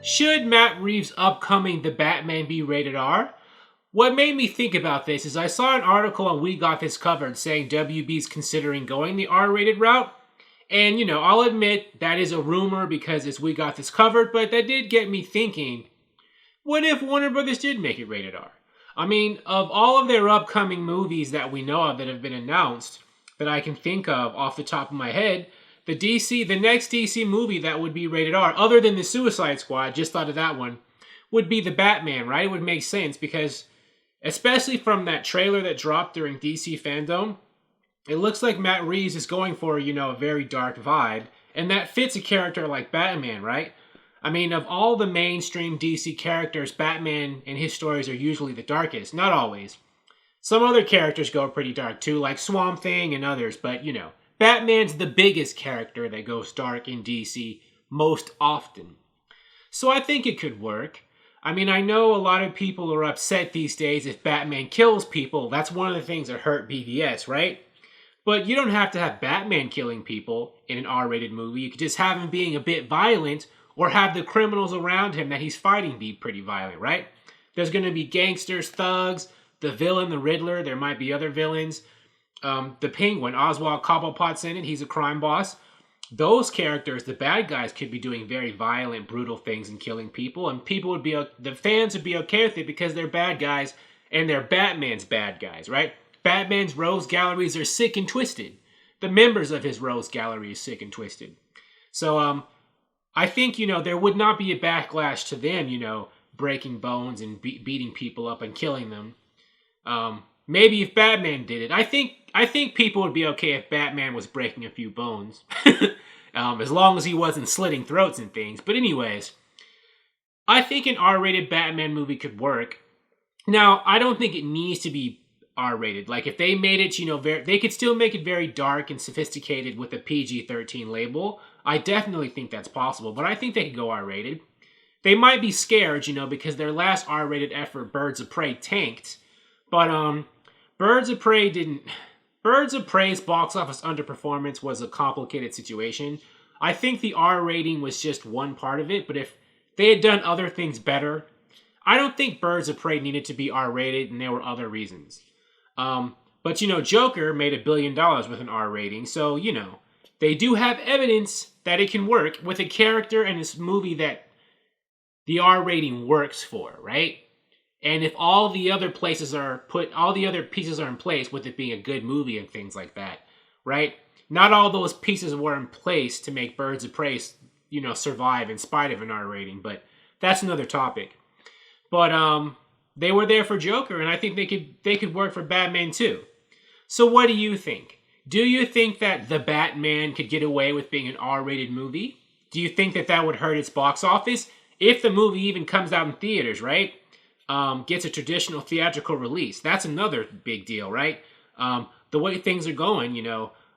Should Matt Reeves' upcoming The Batman be rated R? What made me think about this is I saw an article on We Got This Covered saying WB's considering going the R-rated route. And, I'll admit that is a rumor because it's We Got This Covered, but that did get me thinking, what if Warner Brothers did make it rated R? I mean, of all of their upcoming movies that we know of that have been announced, that I can think of off the top of my head, the next DC movie that would be rated R, other than the Suicide Squad, just thought of that one, would be the Batman, right? It would make sense because, especially from that trailer that dropped during DC Fandom, it looks like Matt Reeves is going for, a very dark vibe, and that fits a character like Batman, right? I mean, of all the mainstream DC characters, Batman and his stories are usually the darkest. Not always. Some other characters go pretty dark too, like Swamp Thing and others, but, Batman's the biggest character that goes dark in DC most often. So I think it could work. I mean, I know a lot of people are upset these days if Batman kills people. That's one of the things that hurt BVS, right? But you don't have to have Batman killing people in an R-rated movie. You could just have him being a bit violent or have the criminals around him that he's fighting be pretty violent, right? There's going to be gangsters, thugs, the villain, the Riddler. There might be other villains. The Penguin, Oswald Cobblepot's in it. He's a crime boss. Those characters, the bad guys, could be doing very violent, brutal things and killing people. And the fans would be okay with it because they're bad guys and they're Batman's bad guys, right? Batman's Rogues Galleries are sick and twisted. The members of his Rogues Gallery is sick and twisted. So, I think, there would not be a backlash to them, breaking bones and beating people up and killing them. Maybe if Batman did it. I think people would be okay if Batman was breaking a few bones. As long as he wasn't slitting throats and things. But anyways, I think an R-rated Batman movie could work. Now, I don't think it needs to be R-rated. Like, if they made it, they could still make it very dark and sophisticated with a PG-13 label. I definitely think that's possible, but I think they could go R-rated. They might be scared, because their last R-rated effort, Birds of Prey, tanked. But, Birds of Prey's box office underperformance was a complicated situation. I think the R rating was just one part of it, but if they had done other things better, I don't think Birds of Prey needed to be R-rated, and there were other reasons. But, Joker made $1 billion with an R rating, so, they do have evidence that it can work with a character in this movie that the R rating works for, right? And if all the other pieces are in place with it being a good movie and things like that, right? Not all those pieces were in place to make Birds of Prey, survive in spite of an R rating, but that's another topic. But, they were there for Joker, and I think they could work for Batman too. So what do you think? Do you think that The Batman could get away with being an R-rated movie? Do you think that would hurt its box office? If the movie even comes out in theaters, right? Gets a traditional theatrical release. That's another big deal, right? The way things are going,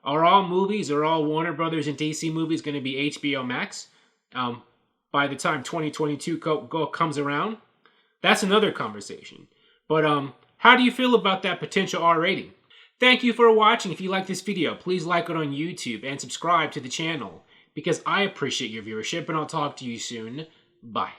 are all Warner Brothers and DC movies going to be HBO Max by the time 2022 comes around? That's another conversation. But how do you feel about that potential R rating? Thank you for watching. If you like this video, please like it on YouTube and subscribe to the channel because I appreciate your viewership, and I'll talk to you soon. Bye.